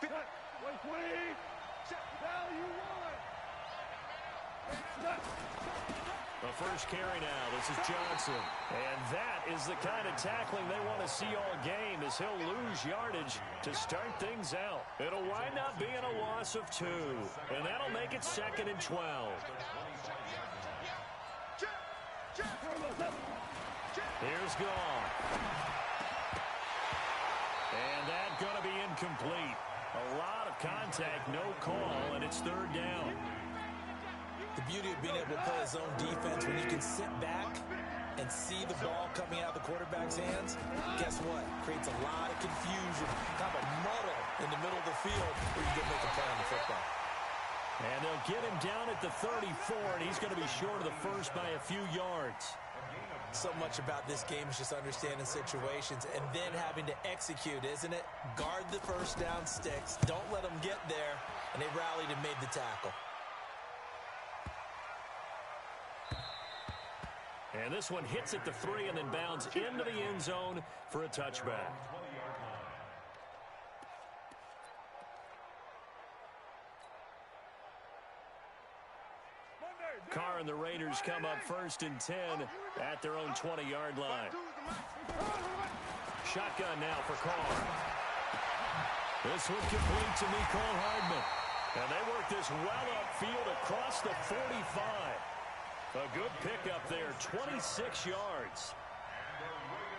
The first carry now. This is Johnson. And that is the kind of tackling they want to see all game, as he'll lose yardage to start things out. It'll wind up being a loss of 2. And that'll make it 2nd and 12. Here's Gall. And that's going to be incomplete. A lot of contact, no call, and it's 3rd down. The beauty of being able to play a zone defense when you can sit back and see the ball coming out of the quarterback's hands, guess what? Creates a lot of confusion, kind of a muddle in the middle of the field where you can make a play on the football. And they'll get him down at the 34, and he's going to be short of the first by a few yards. So much about this game is just understanding situations and then having to execute, isn't it? Guard the first down sticks. Don't let them get there. And they rallied and made the tackle. And this one hits at the 3 and then bounds into the end zone for a touchback. Carr and the Raiders come up 1st and 10 at their own 20-yard line. Shotgun now for Carr. This one complete to Mecole Hardman. And they work this well upfield across the 45. A good pickup there, 26 yards.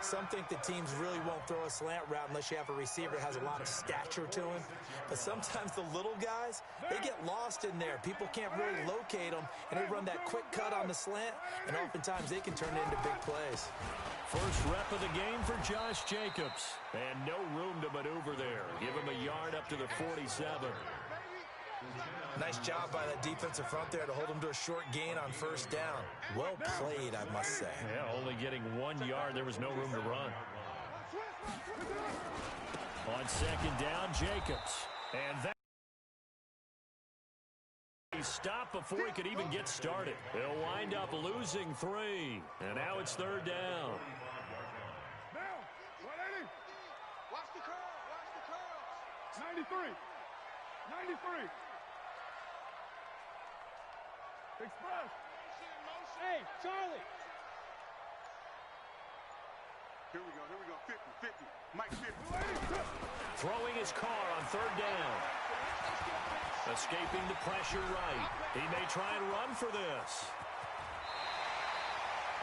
Some think the teams really won't throw a slant route unless you have a receiver that has a lot of stature to him. But sometimes the little guys, they get lost in there. People can't really locate them, and they run that quick cut on the slant, and oftentimes they can turn it into big plays. First rep of the game for Josh Jacobs. And no room to maneuver there. Give him a yard up to the 47. Nice job by that defensive front there to hold him to a short gain on 1st down. Well played, I must say. Yeah, only getting 1 yard. There was no room to run. On 2nd down, Jacobs. And that he stopped before he could even get started. He'll wind up losing 3. And now it's 3rd down. Watch the curl. 93. Express. Hey, Charlie. Here we go. 50. Mike 50. Throwing his car on 3rd down. Escaping the pressure right. He may try and run for this.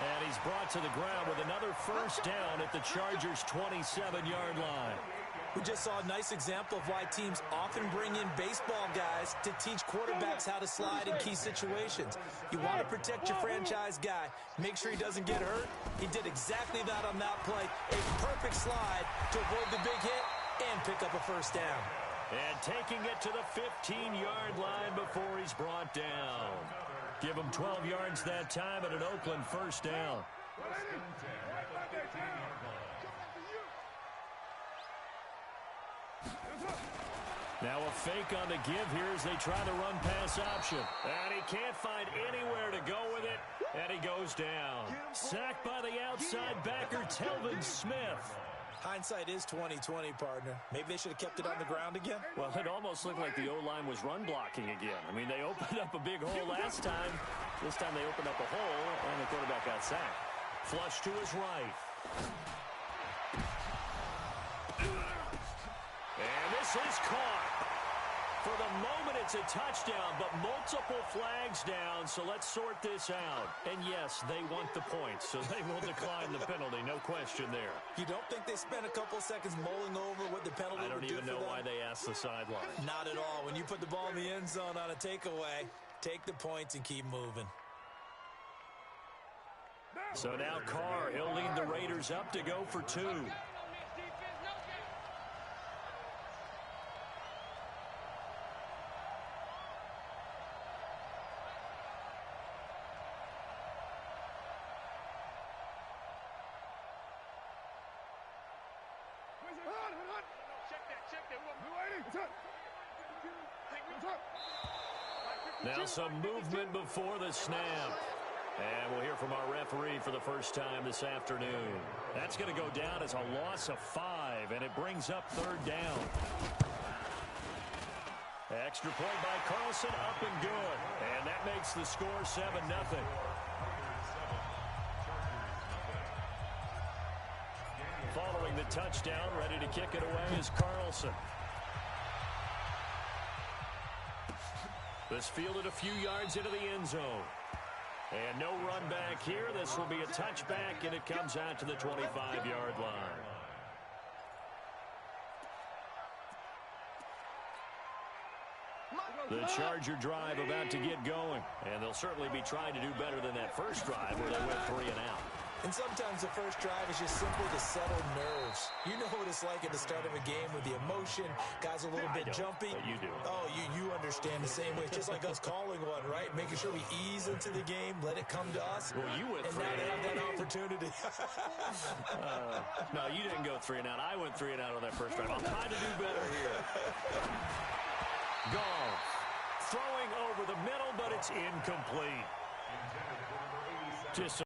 And he's brought to the ground with another 1st down at the Chargers' 27-yard line. We just saw a nice example of why teams often bring in baseball guys to teach quarterbacks how to slide in key situations. You want to protect your franchise guy. Make sure he doesn't get hurt. He did exactly that on that play. A perfect slide to avoid the big hit and pick up a 1st down. And taking it to the 15-yard line before he's brought down. Give him 12 yards that time at an Oakland 1st down. Now a fake on the give here as they try the run-pass option. And he can't find anywhere to go with it, and he goes down. Sacked by the outside backer, Telvin Smith. Hindsight is 20/20, partner. Maybe they should have kept it on the ground again. Well, it almost looked like the O-line was run blocking again. I mean, they opened up a big hole last time. This time they opened up a hole, and the quarterback got sacked. Flush to his right. And this is caught. For the moment, it's a touchdown, but multiple flags down, so let's sort this out. And yes, they want the points, so they will decline the penalty, no question there. You don't think they spent a couple seconds mulling over what the penalty would do for them? I don't even know why they asked the sideline. Not at all. When you put the ball in the end zone on a takeaway, take the points and keep moving. So now Carr, he'll lead the Raiders up to go for 2. Now some movement before the snap. And we'll hear from our referee for the first time this afternoon. That's going to go down as a loss of 5, and it brings up 3rd down. Extra point by Carlson, up and good. And that makes the score 7-0. Following the touchdown, ready to kick it away is Carlson. This fielded a few yards into the end zone. And no run back here. This will be a touchback, and it comes out to the 25-yard line. The Charger drive about to get going. And they'll certainly be trying to do better than that first drive where they went 3 and out. And sometimes the first drive is just simply to settle nerves. You know what it's like at the start of a game with the emotion. Guys a little bit jumpy. But you do. Oh, you understand the same way. It's just like us calling one, right? Making sure we ease into the game, let it come to us. Well, you went 3 and now they have that opportunity. No, you didn't go 3 and out. I went 3 and out on that first drive. I'll try to do better here. Goff throwing over the middle, but it's incomplete. Just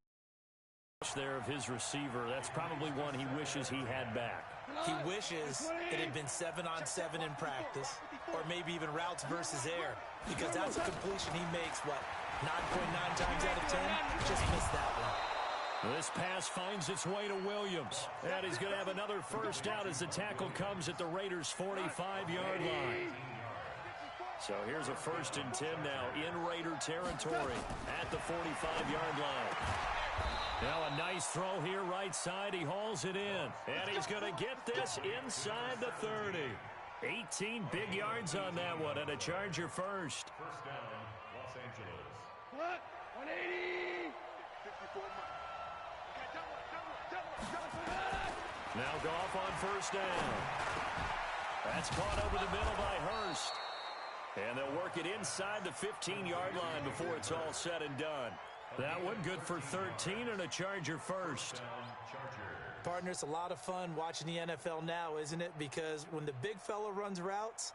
there of his receiver. That's probably one he wishes he had back. He wishes it had been 7-on-7 in practice, or maybe even routes versus air, because that's a completion he makes, what, 9.9 times out of 10? Just missed that one. This pass finds its way to Williams. And he's going to have another first down as the tackle comes at the Raiders' 45-yard line. So here's a 1st and 10 now in Raider territory at the 45-yard line. Now a nice throw here right side. He hauls it in. And he's going to get this inside the 30. 18 big yards on that one, and a Charger first. First down, Los Angeles. What? 180. 54 Now Goff on first down. That's caught over the middle by Hurst. And they'll work it inside the 15-yard line before it's all said and done. That one good for 13 and a Charger first. Partner, it's a lot of fun watching the NFL now, isn't it? Because when the big fella runs routes,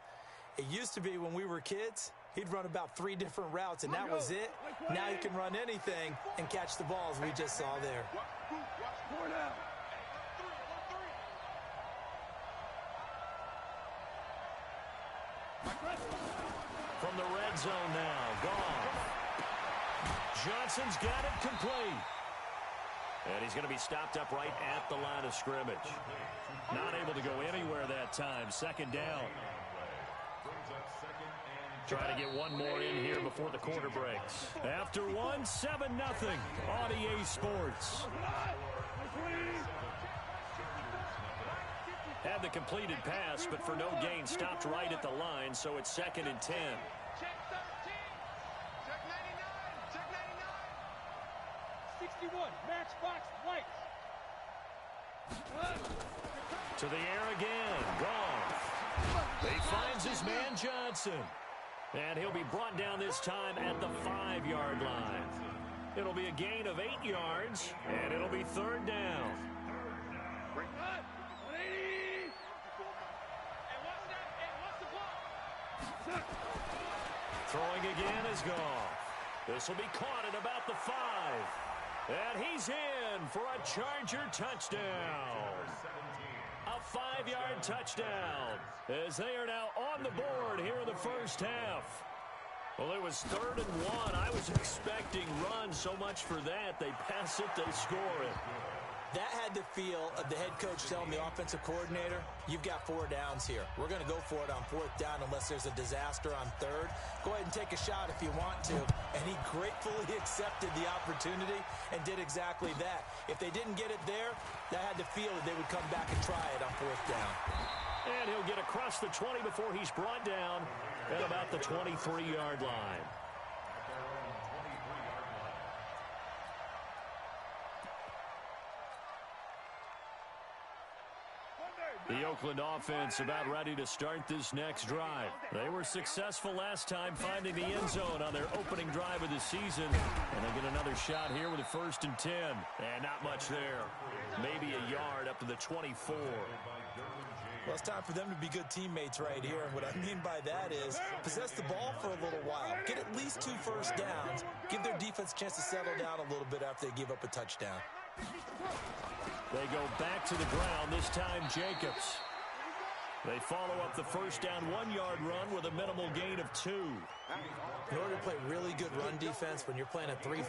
it used to be when we were kids, he'd run about 3 different routes, and that was it. Now he can run anything and catch the balls we just saw there. From the red zone now, Goff. Johnson's got it complete. And he's going to be stopped up right at the line of scrimmage. Not able to go anywhere that time. 2nd down. Trying to get one more in here before the quarter breaks. After one, 7-0 on EA Sports. Had the completed pass, but for no gain, stopped right at the line, so it's 2nd and 10. Check 13. Check 99. Check 99. 61. Matchbox white. To the air again. Goff. He finds his man Johnson. And he'll be brought down this time at the 5-yard line. It'll be a gain of 8 yards, and it'll be 3rd down. Throwing again is Goff. This will be caught at about the 5. And he's in for a Charger touchdown. A 5-yard touchdown as they are now on the board here in the first half. Well, it was 3rd and 1. I was expecting run so much for that. They pass it, they score it. That had the feel of the head coach telling the offensive coordinator, you've got 4 downs here. We're going to go for it on 4th down unless there's a disaster on 3rd. Go ahead and take a shot if you want to. And he gratefully accepted the opportunity and did exactly that. If they didn't get it there, that had the feel that they would come back and try it on 4th down. And he'll get across the 20 before he's brought down at about the 23-yard line. The Oakland offense about ready to start this next drive. They were successful last time finding the end zone on their opening drive of the season. And they get another shot here with a 1st and 10. And not much there. Maybe a yard up to the 24. Well, it's time for them to be good teammates right here. And what I mean by that is possess the ball for a little while. Get at least 2 first downs. Give their defense a chance to settle down a little bit after they give up a touchdown. They go back to the ground, this time Jacobs. They follow up the first down 1-yard run with a minimal gain of 2. In order to play really good run defense when you're playing a 3-4,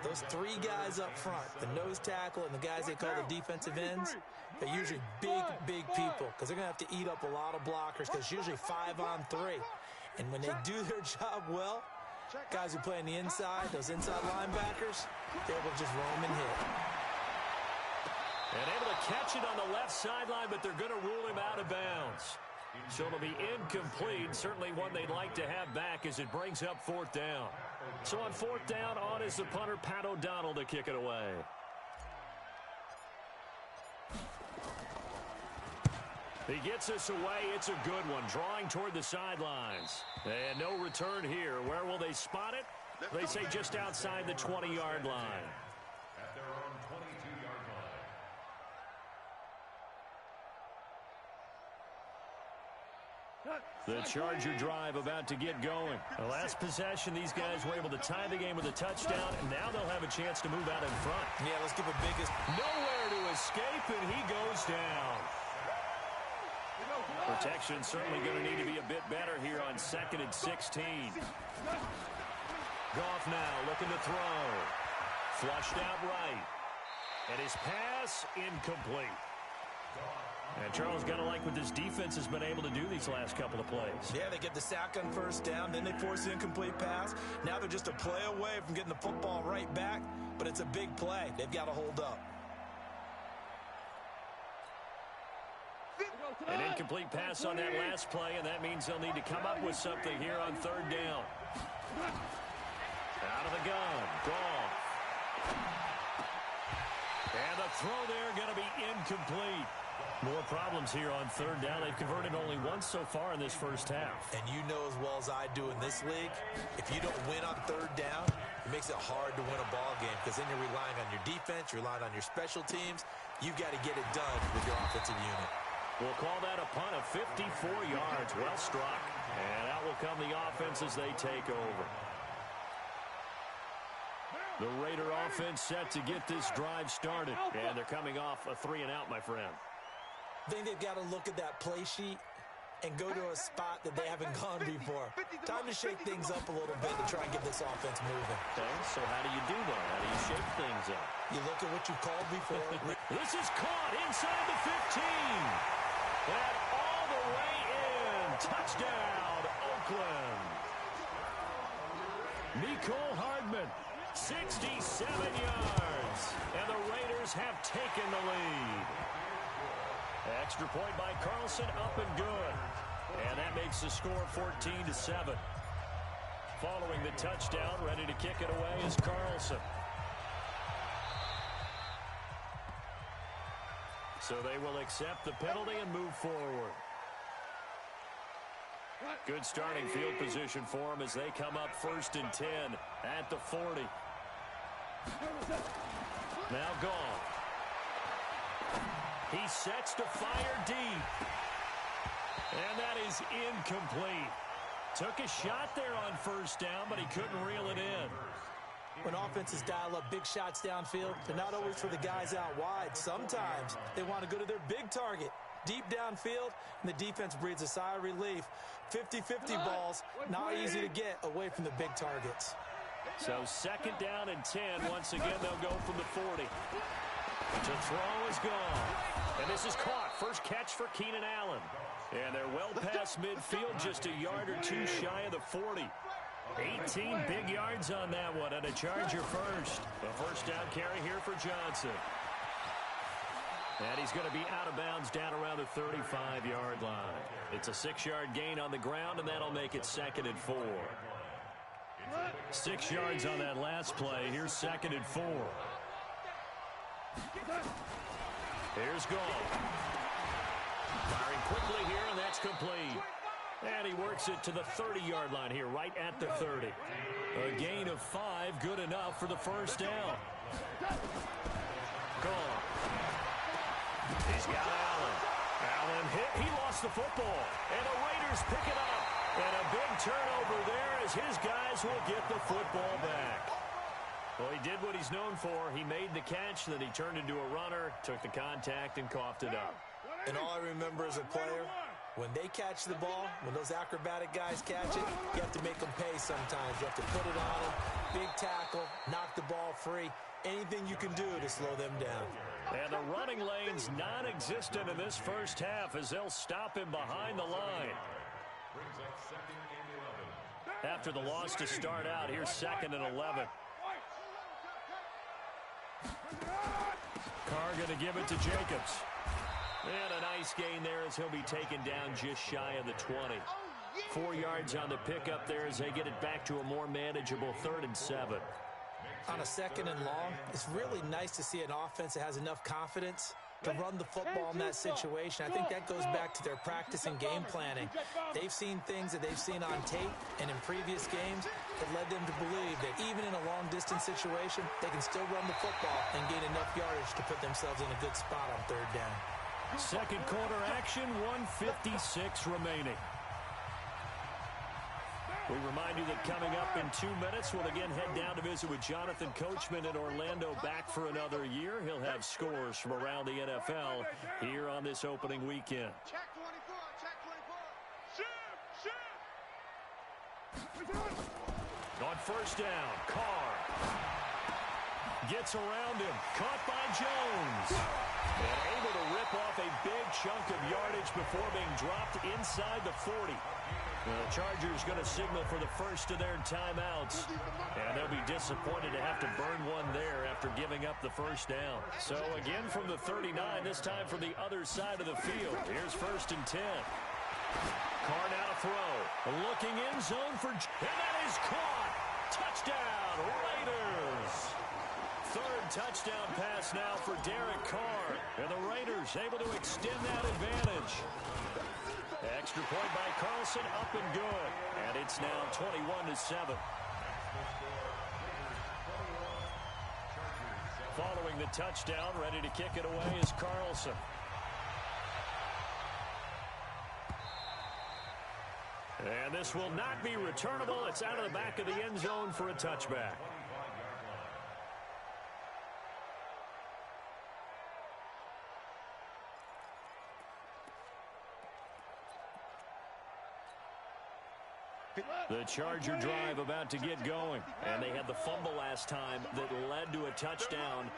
those 3 guys up front, the nose tackle and the guys they call the defensive ends, they're usually big people because they're going to have to eat up a lot of blockers because it's usually 5-on-3. And when they do their job well, guys who play on the inside, those inside linebackers, they're able to just roam and hit. And able to catch it on the left sideline, but they're going to rule him out of bounds. So it'll be incomplete, certainly one they'd like to have back as it brings up 4th down. So on 4th down, on is the punter, Pat O'Donnell, to kick it away. He gets us away. It's a good one, drawing toward the sidelines. And no return here. Where will they spot it? They say just outside the 20-yard line. At their own 22-yard line. The Charger drive about to get going. The last possession, these guys were able to tie the game with a touchdown, and now they'll have a chance to move out in front. Yeah, let's give a biggest. Nowhere to escape, and he goes down. Protection certainly going to need to be a bit better here on 2nd and 16. Goff now looking to throw. Flushed out right. And his pass incomplete. And Charles got to like what this defense has been able to do these last couple of plays. Yeah, they get the sack on 1st down, then they force the incomplete pass. Now they're just a play away from getting the football right back, but it's a big play. They've got to hold up. An incomplete pass on that last play, and that means they'll need to come up with something here on 3rd down. Out of the gun, Goff. And the throw there going to be incomplete. More problems here on 3rd down. They've converted only once so far in this first half. And you know as well as I do in this league, if you don't win on 3rd down, it makes it hard to win a ball game because then you're relying on your defense, you're relying on your special teams. You've got to get it done with your offensive unit. We'll call that a punt of 54 yards. Well struck. And out will come the offense as they take over. The Raider offense set to get this drive started. And they're coming off a 3-and-out, my friend. I think they've got to look at that play sheet and go to a spot that they haven't gone before. Time to shake things up a little bit to try and get this offense moving. Okay, so how do you do that? How do you shake things up? You look at what you called before. This is caught inside the 15. And all the way in. Touchdown, Oakland. Nicole Hardman, 67 yards. And the Raiders have taken the lead. Extra point by Carlson, up and good. And that makes the score 14-7. Following the touchdown, ready to kick it away is Carlson. So they will accept the penalty and move forward. Good starting field position for them as they come up 1st and 10 at the 40. Now Goff. He sets to fire deep. And that is incomplete. Took a shot there on 1st down, but he couldn't reel it in. When offenses dial up big shots downfield, they're not always for the guys out wide. Sometimes they want to go to their big target, deep downfield, and the defense breathes a sigh of relief. 50-50 balls, not easy to get away from the big targets. So 2nd down and 10. Once again, they'll go from the 40. To throw is gone. And this is caught. First catch for Keenan Allen. And they're well past midfield, just a yard or two shy of the 40. 18 big yards on that one, and a Charger first. The 1st down carry here for Johnson. And he's going to be out of bounds down around the 35-yard line. It's a 6-yard gain on the ground, and that'll make it 2nd and 4. 6 yards on that last play. Here's 2nd and 4. Here's Goff. Firing quickly here, and that's complete. And he works it to the 30-yard line here, right at the 30. A gain of 5, good enough for the 1st down. Goff. He's got Allen. Allen hit. He lost the football. And the Raiders pick it up. And a big turnover there as his guys will get the football back. Well, he did what he's known for. He made the catch, then he turned into a runner, took the contact, and coughed it up. And all I remember as a player, when they catch the ball, when those acrobatic guys catch it, you have to make them pay sometimes. You have to put it on them, big tackle, knock the ball free. Anything you can do to slow them down. And the running lane's non-existent in this first half as they'll stop him behind the line. After the loss to start out, here's 2nd and 11. Carr going to give it to Jacobs. And a nice gain there as he'll be taken down just shy of the 20. 4 yards on the pickup there as they get it back to a more manageable 3rd and 7. On a 2nd and long, it's really nice to see an offense that has enough confidence to run the football in that situation. I think that goes back to their practice and game planning. They've seen things that they've seen on tape and in previous games that led them to believe that even in a long-distance situation, they can still run the football and gain enough yardage to put themselves in a good spot on 3rd down. Second quarter action, 1:56 remaining. We remind you that coming up in 2 minutes, we'll again head down to visit with Jonathan Coachman in Orlando, back for another year. He'll have scores from around the NFL here on this opening weekend. Check 24, check 24. On first down, Carr gets around him, caught by Jones, and able to rip off a big chunk of yardage before being dropped inside the 40. The Chargers going to signal for the first of their timeouts, and they'll be disappointed to have to burn one there after giving up the first down. So again from the 39, this time from the other side of the field. Here's 1st and 10. Carr now to throw. Looking in zone for... And that is caught! Touchdown, Raiders! 3rd touchdown pass now for Derek Carr. And the Raiders able to extend that advantage. Extra point by Carlson, up and good. And it's now 21-7. Following the touchdown, ready to kick it away is Carlson. And this will not be returnable. It's out of the back of the end zone for a touchback. The Charger drive about to get going. And they had the fumble last time that led to a touchdown.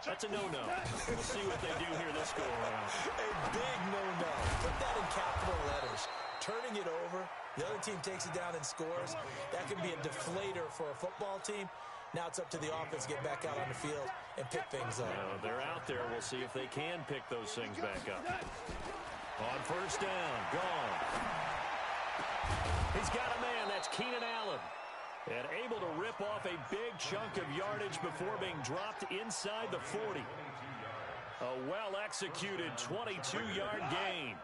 That's a no-no. We'll see what they do here this go-around. A big no-no. Put that in capital letters. Turning it over, the other team takes it down and scores. That can be a deflator for a football team. Now it's up to the offense to get back out on the field and pick things up. They're out there. We'll see if they can pick those things back up. On first down, gone. He's got a man. That's Keenan Allen. And able to rip off a big chunk of yardage before being dropped inside the 40. A well-executed 22-yard gain.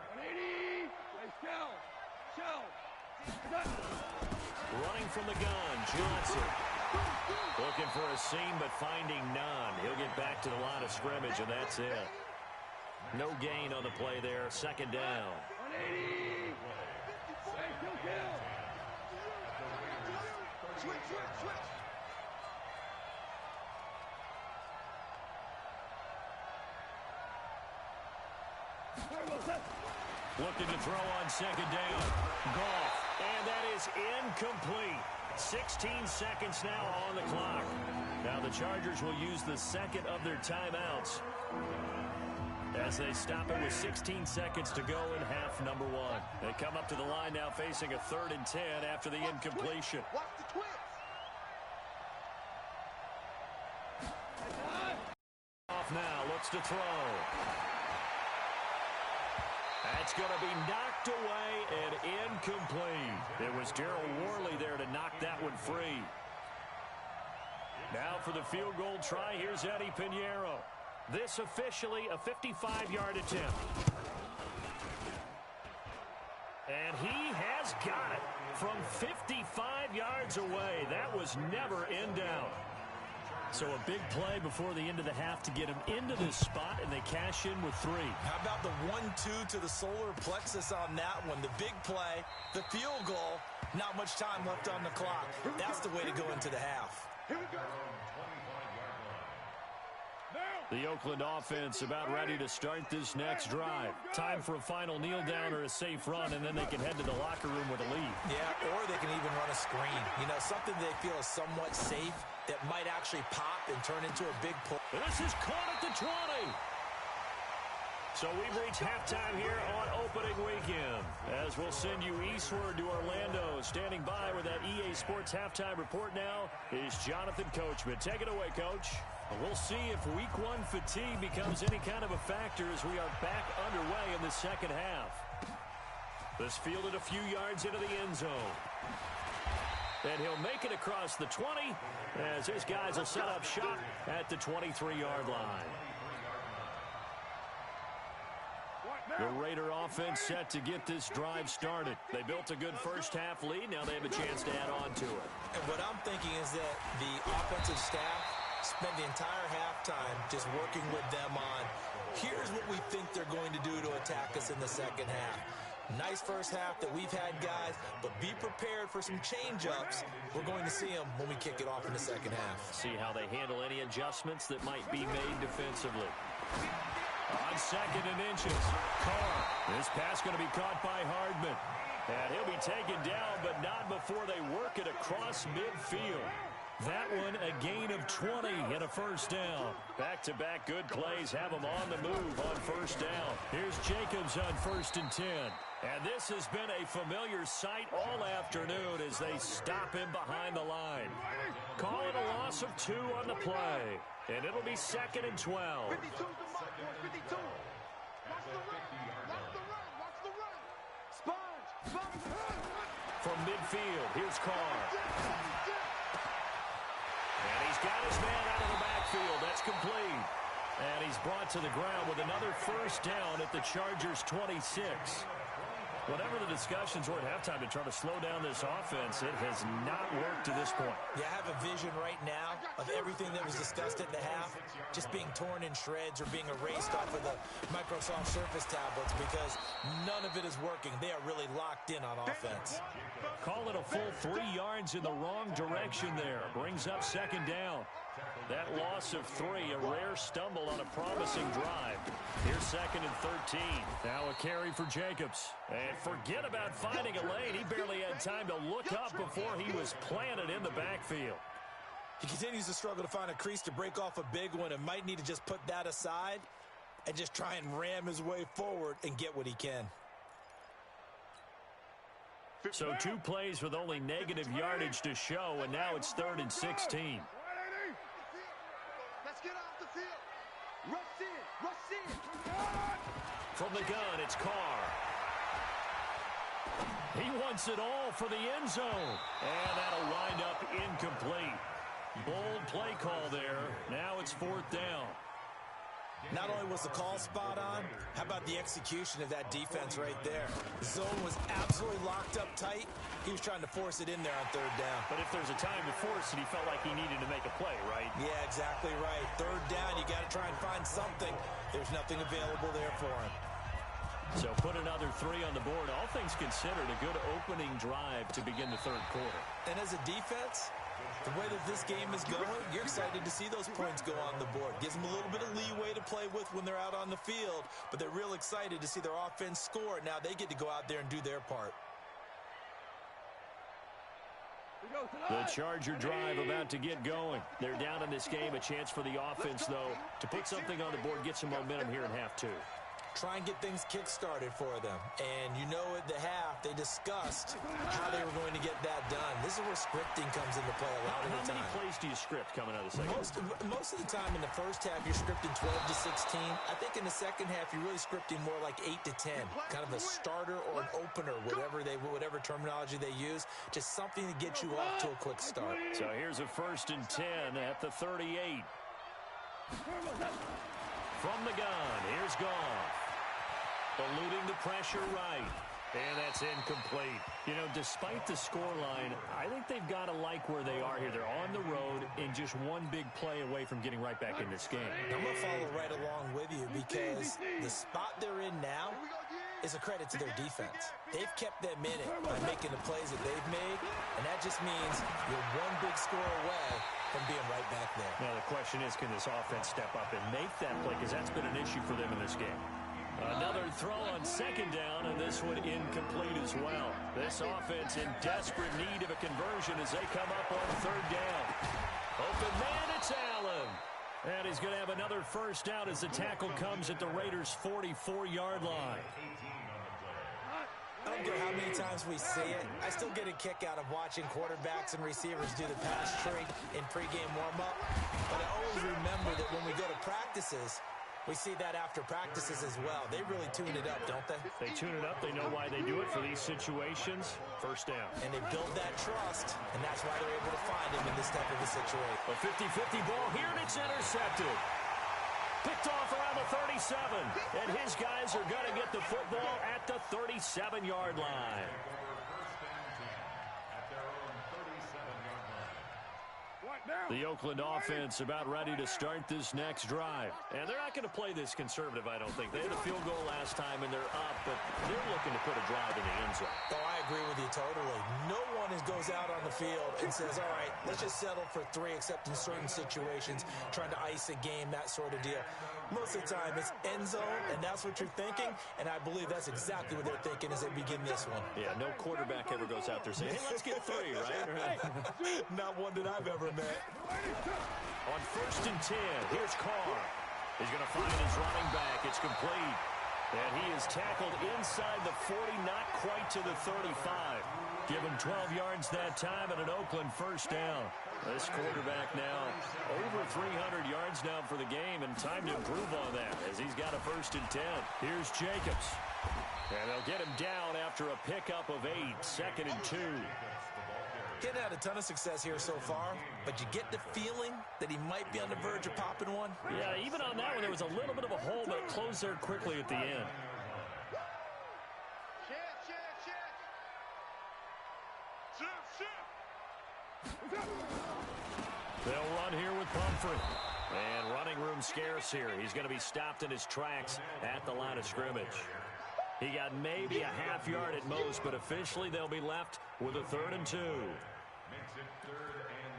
Running from the gun, Johnson. Looking for a seam, but finding none. He'll get back to the line of scrimmage, and that's it. No gain on the play there. 2nd down. Looking to throw on 2nd down. Goff. And that is incomplete. 16 seconds now on the clock. Now the Chargers will use the second of their timeouts as they stop it with 16 seconds to go in half number 1. They come up to the line now facing a 3rd and 10 after the incompletion. Off now, looks to throw. That's going to be knocked away and incomplete. It was Darryl Worley there to knock that one free. Now for the field goal try, here's Eddie Pinheiro. This officially a 55-yard attempt. And he has got it from 55 yards away. That was never in doubt. So a big play before the end of the half to get him into this spot, and they cash in with 3. How about the 1-2 to the solar plexus on that one? The big play, the field goal, not much time left on the clock. That's the way to go into the half. Here we go. Now. The Oakland offense about ready to start this next drive. Time for a final kneel down or a safe run, and then they can head to the locker room with a lead. Yeah, or they can even run a screen. You know, something they feel is somewhat safe that might actually pop and turn into a big play. This is caught at the 20. So we've reached halftime here on opening weekend. As we'll send you eastward to Orlando. Standing by with that EA Sports halftime report now is Jonathan Coachman. Take it away, Coach. We'll see if week one fatigue becomes any kind of a factor as we are back underway in the second half. This fielded a few yards into the end zone. And he'll make it across the 20 as his guys will set up shop at the 23-yard line. The Raider offense set to get this drive started. They built a good first half lead. Now they have a chance to add on to it. And what I'm thinking is that the offensive staff spent the entire halftime just working with them on, here's what we think they're going to do to attack us in the second half. Nice first half that we've had, guys, but be prepared for some change-ups. We're going to see them when we kick it off in the second half. See how they handle any adjustments that might be made defensively. On second and inches, Carr. This pass going to be caught by Hardman. And he'll be taken down, but not before they work it across midfield. That one a gain of 20 and a first down. Back-to-back good plays have them on the move on first down. Here's Jacobs on 1st and 10. And this has been a familiar sight all afternoon as they stop him behind the line. Call it a loss of 2 on the play. And it'll be 2nd and 12. 52's the mark, boys, 52. Watch the run. Watch the run. Watch the run. Sponge. From midfield, here's Carr. And he's got his man out of the backfield. That's complete. And he's brought to the ground with another first down at the Chargers' 26. Whatever the discussions were at halftime to try to slow down this offense, it has not worked to this point. Yeah, I have a vision right now of everything that was discussed at the half just being torn in shreds or being erased off of the Microsoft Surface tablets because none of it is working. They are really locked in on offense. Call it a full 3 yards in the wrong direction there. Brings up 2nd down. That loss of 3, a rare stumble on a promising drive. Here's 2nd and 13. Now a carry for Jacobs. And forget about finding a lane. He barely had time to look up before he was planted in the backfield. He continues to struggle to find a crease to break off a big one and might need to just put that aside and just try and ram his way forward and get what he can. So 2 plays with only negative yardage to show, and now it's 3rd and 16. Let's get off the field. Rush in. Rush in. From the gun, it's Carr. He wants it all for the end zone. And that'll wind up incomplete. Bold play call there. Now it's 4th down. Not only was the call spot on, how about the execution of that defense right there? The zone was absolutely locked up tight. He was trying to force it in there on 3rd down. But if there's a time to force it, he felt like he needed to make a play, right? Yeah, exactly right. 3rd down, you got to try and find something. There's nothing available there for him. So put another 3 on the board. All things considered, a good opening drive to begin the 3rd quarter. And as a defense, the way that this game is going, you're excited to see those points go on the board. Gives them a little bit of leeway to play with when they're out on the field, but they're real excited to see their offense score. Now they get to go out there and do their part. The Charger drive about to get going. They're down in this game. A chance for the offense, though, to put something on the board, get some momentum here in half 2. Try and get things kick-started for them. And you know at the half, they discussed how they were going to get that done. This is where scripting comes into play a lot of the time. How many plays do you script coming out of the second? Most of the time in the first half, you're scripting 12 to 16. I think in the second half, you're really scripting more like 8 to 10. Kind of a starter or an opener, whatever terminology they use. Just something to get you off to a quick start. So here's a 1st and 10 at the 38. From the gun, here's Goff. Eluding the pressure right. And that's incomplete. You know, despite the scoreline, I think they've got to like where they are here. They're on the road and just one big play away from getting right back in this game. I'm going to follow right along with you because the spot they're in now is is a credit to their defense. They've kept them in it by making the plays that they've made, and that just means you're one big score away from being right back there. Now the question is, can this offense step up and make that play, because that's been an issue for them in this game. Another throw on second down, and this one incomplete as well. This offense in desperate need of a conversion as they come up on third down. Open man, it's Allen. And he's going to have another first down as the tackle comes at the Raiders' 44-yard line. I don't care how many times we see it. I still get a kick out of watching quarterbacks and receivers do the pass tree in pregame warm-up. But I always remember that when we go to practices, we see that after practices as well. They really tune it up, don't they? They tune it up. They know why they do it for these situations. First down. And they build that trust, and that's why they're able to find him in this type of a situation. A 50-50 ball here, and it's intercepted. Picked off around the 37, and his guys are going to get the football at the 37-yard line. The Oakland offense about ready to start this next drive. And they're not going to play this conservative, I don't think. They had a field goal last time, and they're up, but they're looking to put a drive in the end zone. Oh, I agree with you totally. No one goes out on the field and says, all right, let's just settle for 3, except in certain situations, trying to ice a game, that sort of deal. Most of the time, it's end zone, and that's what you're thinking, and I believe that's exactly what they're thinking as they begin this one. Yeah, no quarterback ever goes out there saying, hey, let's get 3, right? Not one that I've ever met. On first and 10, here's Carr. He's going to find his running back. It's complete. And he is tackled inside the 40, not quite to the 35. Give him 12 yards that time and an Oakland first down. This quarterback now over 300 yards now for the game, and time to improve on that as he's got a first and 10. Here's Jacobs. And they'll get him down after a pickup of 8, second and 2. Getting had a ton of success here so far, but you get the feeling that he might be on the verge of popping one. Yeah, even on that one, there was a little bit of a hole, but it closed there quickly at the end. They'll run here with Pumphrey. And running room scarce here. He's going to be stopped in his tracks at the line of scrimmage. He got maybe a half yard at most, but officially they'll be left with a 3rd and 2. Makes it 3rd and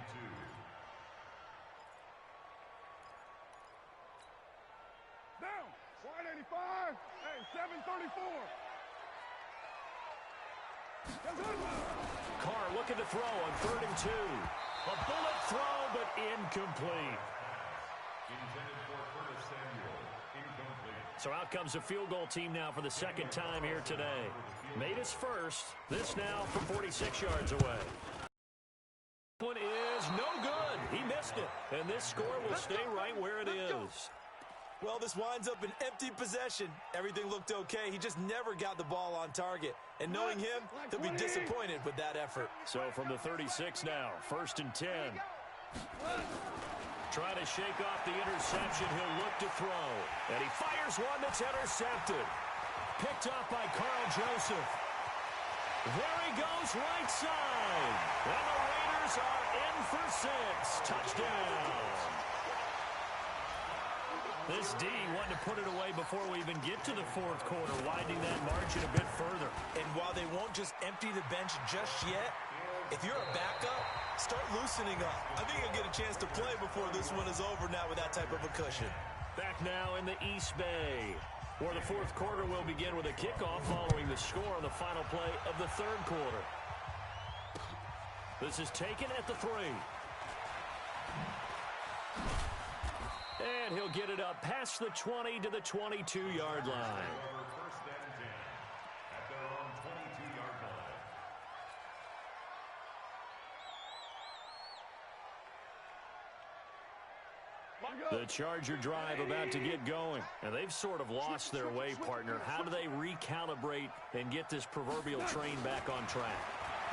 2. Down. 185. Hey, 734. Carr looking to throw on 3rd and 2. A bullet throw, but incomplete. Intended for Curtis Samuel. Incomplete. So out comes the field goal team now for the second time here today. Made his first. This now from 46 yards away. One is no good. He missed it. And this score will stay right where it is. Well, this winds up an empty possession. Everything looked okay. He just never got the ball on target. And knowing him, he'll be disappointed with that effort. So from the 36 now, 1st and 10. Trying to shake off the interception. He'll look to throw. And he fires one that's intercepted. Picked up by Carl Joseph. There he goes, right side. And the Raiders are in for 6. Touchdown. This D wanting to put it away before we even get to the 4th quarter, widening that margin a bit further. And while they won't just empty the bench just yet, if you're a backup, start loosening up. I think you'll get a chance to play before this one is over now with that type of a cushion. Back now in the East Bay, where the 4th quarter will begin with a kickoff following the score on the final play of the 3rd quarter. This is taken at the 3. And he'll get it up past the 20 to the 22-yard line. First and 10 at their own 22-yard line. The Charger drive about to get going. And they've sort of lost their way, partner. How do they recalibrate and get this proverbial train back on track?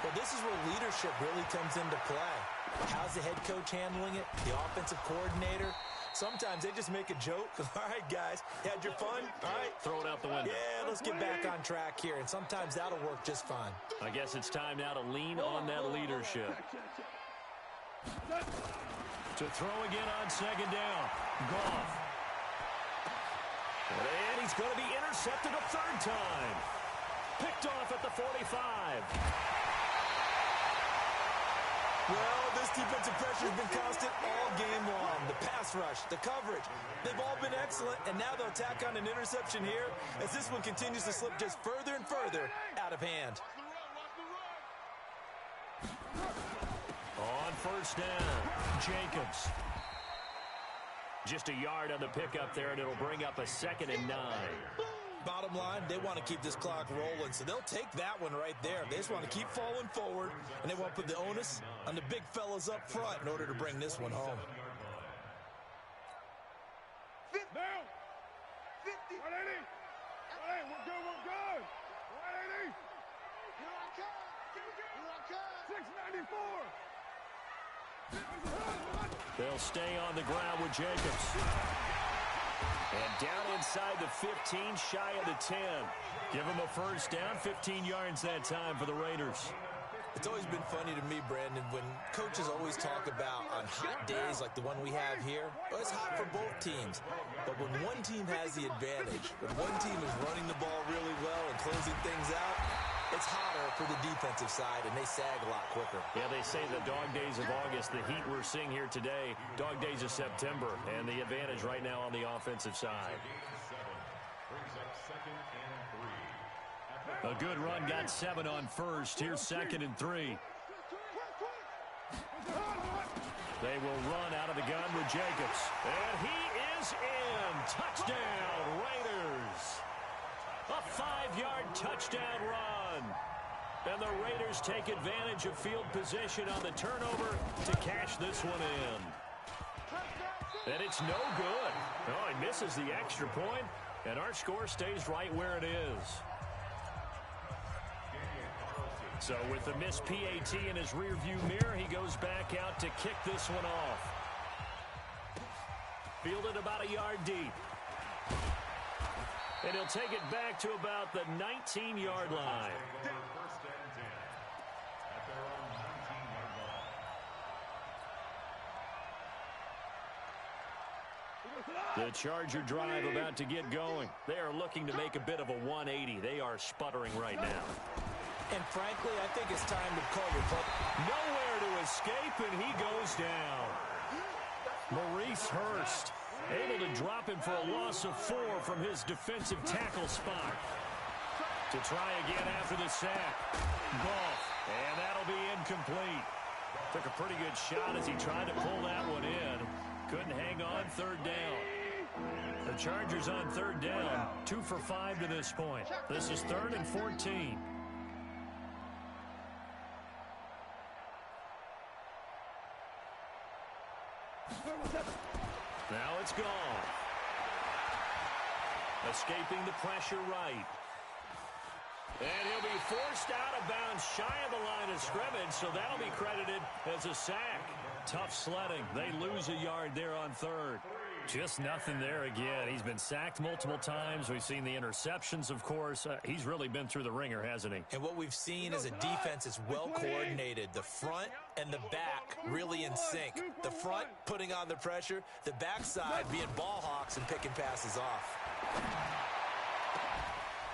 Well, this is where leadership really comes into play. How's the head coach handling it? The offensive coordinator? Sometimes they just make a joke. All right, guys, had your fun? All right. Throw it out the window. Yeah, let's get back on track here, and sometimes that'll work just fine. I guess it's time now to lean on that leadership. To throw again on 2nd down. Goff. And he's going to be intercepted a 3rd time. Picked off at the 45. Well, this defensive pressure has been constant all game long. The pass rush, the coverage, they've all been excellent, and now they'll tack on an interception here as this one continues to slip just further and further out of hand. On first down, Jacobs. Just a yard on the pickup there, and it'll bring up a 2nd and 9. Bottom line, they want to keep this clock rolling, so they'll take that one right there. They just want to keep falling forward, and they want to put the onus on the big fellas up front in order to bring this one home. 50. 50. 180. 180. We're good. 180. Here I come. Here I come. 694. They'll stay on the ground with Jacobs. And down inside the 15, shy of the 10. Give them a first down, 15 yards that time for the Raiders. It's always been funny to me, Brandon, when coaches always talk about on hot days like the one we have here, well, it's hot for both teams. But when one team has the advantage, when one team is running the ball really well and closing things out, it's hotter for the defensive side, and they sag a lot quicker. Yeah, they say the dog days of August, the heat we're seeing here today, dog days of September, and the advantage right now on the offensive side. A good run, got 7 on first. Here's 2nd and 3. They will run out of the gun with Jacobs. And he is in. Touchdown, Raiders. A 5-yard touchdown run. And the Raiders take advantage of field position on the turnover to cash this one in. And it's no good. Oh, he misses the extra point, and our score stays right where it is. So with the missed PAT in his rearview mirror, he goes back out to kick this one off. Fielded about a yard deep. And he'll take it back to about the 19-yard line. The Charger drive about to get going. They are looking to make a bit of a 180. They are sputtering right now. And frankly, I think it's time to call your play. Nowhere to escape, and he goes down. Maurice Hurst able to drop him for a loss of 4 from his defensive tackle spot. To try again after the sack. Goff, and that'll be incomplete. Took a pretty good shot as he tried to pull that one in. Couldn't hang on, 3rd down. The Chargers on 3rd down, 2 for 5 to this point. This is 3rd and 14. Now it's gone. Escaping the pressure right. And he'll be forced out of bounds shy of the line of scrimmage, so that'll be credited as a sack. Tough sledding. They lose a yard there on 3rd. Just nothing there again. He's been sacked multiple times. We've seen the interceptions, of course. He's really been through the ringer, hasn't he? And what we've seen is a defense that's well coordinated. The front and the back really in sync. The front putting on the pressure. The backside being ball hawks and picking passes off.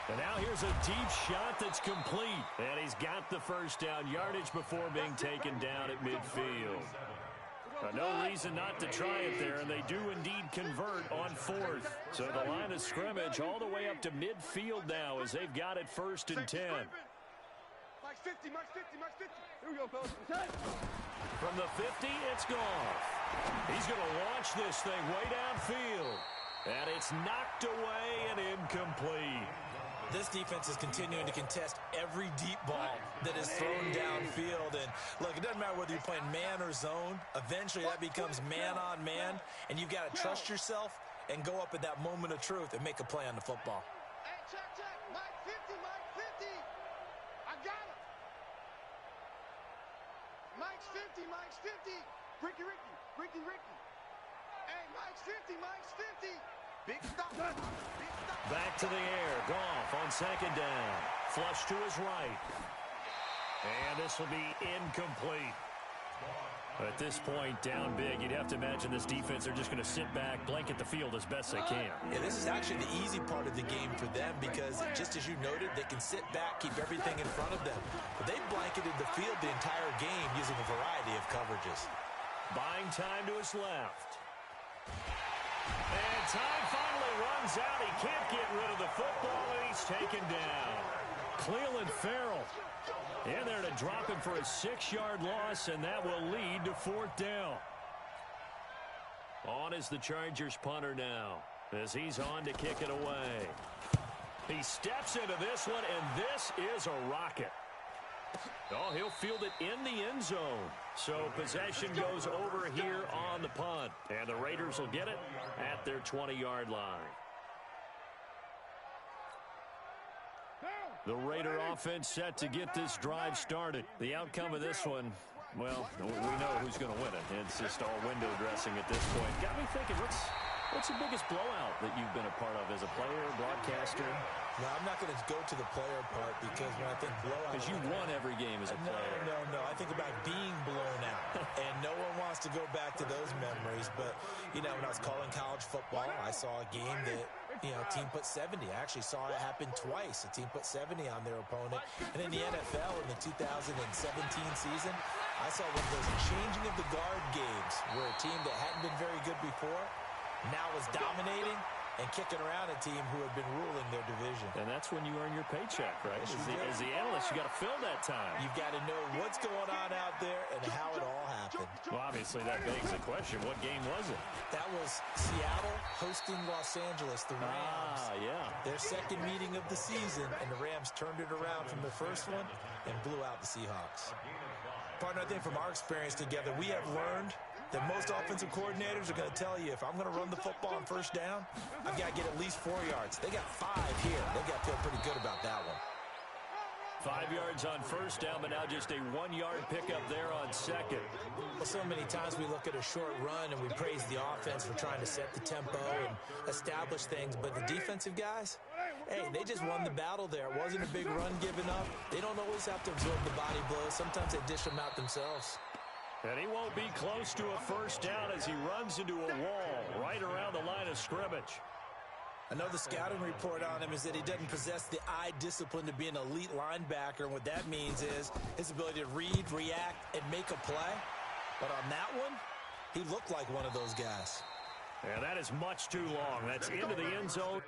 And now here's a deep shot that's complete. And he's got the first down yardage before being taken down at midfield. No reason not to try it there, and they do indeed convert on 4th. So the line of scrimmage all the way up to midfield now as they've got it 1st and 10. Mike's 50, Mike's 50, Mike's 50. Here we go, fellas. From the 50, it's Goff. He's going to launch this thing way downfield. And it's knocked away and incomplete. This defense is continuing to contest every deep ball that is thrown downfield. And, look, it doesn't matter whether you're playing man or zone. Eventually, that becomes man-on-man, and you've got to trust yourself and go up at that moment of truth and make a play on the football. Hey, check. Mike 50, Mike 50. I got him. Mike's 50, Mike's 50. Ricky. Hey, Mike's 50, Mike's 50. Big stop. Back to the air. Goff on 2nd down. Flush to his right. And this will be incomplete. At this point, down big, you'd have to imagine this defense, they're just going to sit back, blanket the field as best they can. Yeah, this is actually the easy part of the game for them because, just as you noted, they can sit back, keep everything in front of them. But they've blanketed the field the entire game using a variety of coverages. Buying time to his left. And time finally runs out. He can't get rid of the football, and he's taken down. Cleveland Farrell in there to drop him for a 6-yard loss, and that will lead to 4th down. On is the Chargers punter now, as he's on to kick it away. He steps into this one, and this is a rocket. Oh, he'll field it in the end zone. So possession goes over here on the punt, and the Raiders will get it at their 20-yard line. The Raider offense set to get this drive started. The outcome of this one, well, we know who's going to win it. It's just all window dressing at this point. Got me thinking, what's the biggest blowout that you've been a part of as a player, broadcaster? No, I'm not going to go to the player part because when I think blowout... Because you won every game as a player. No. I think about being blown out. And no one wants to go back to those memories. But, you know, when I was calling college football, I saw a game that, you know, a team put 70. I actually saw it happen twice. A team put 70 on their opponent. And in the NFL, in the 2017 season, I saw one of those changing of the guard games where a team that hadn't been very good before now was dominating and kicking around a team who had been ruling their division. And that's when you earn your paycheck, right? As the analyst, you got to fill that time. You've got to know what's going on out there and how it all happened. Well, obviously, that begs the question, what game was it? That was Seattle hosting Los Angeles, the Rams. Yeah. Their second meeting of the season, and the Rams turned it around from the first one and blew out the Seahawks. Partner, I think from our experience together, we have learned that most offensive coordinators are going to tell you, if I'm going to run the football on first down, I've got to get at least 4 yards. They got 5 here. They've got to feel pretty good about that one. 5 yards on first down, but now just a 1-yard pickup there on second. Well, so many times we look at a short run and we praise the offense for trying to set the tempo and establish things, but the defensive guys, hey, they just won the battle there. It wasn't a big run given up. They don't always have to absorb the body blows. Sometimes they dish them out themselves. And he won't be close to a first down as he runs into a wall right around the line of scrimmage. I know the scouting report on him is that he doesn't possess the eye discipline to be an elite linebacker. And what that means is his ability to read, react, and make a play. But on that one, he looked like one of those guys. And that is much too long. That's into the end zone.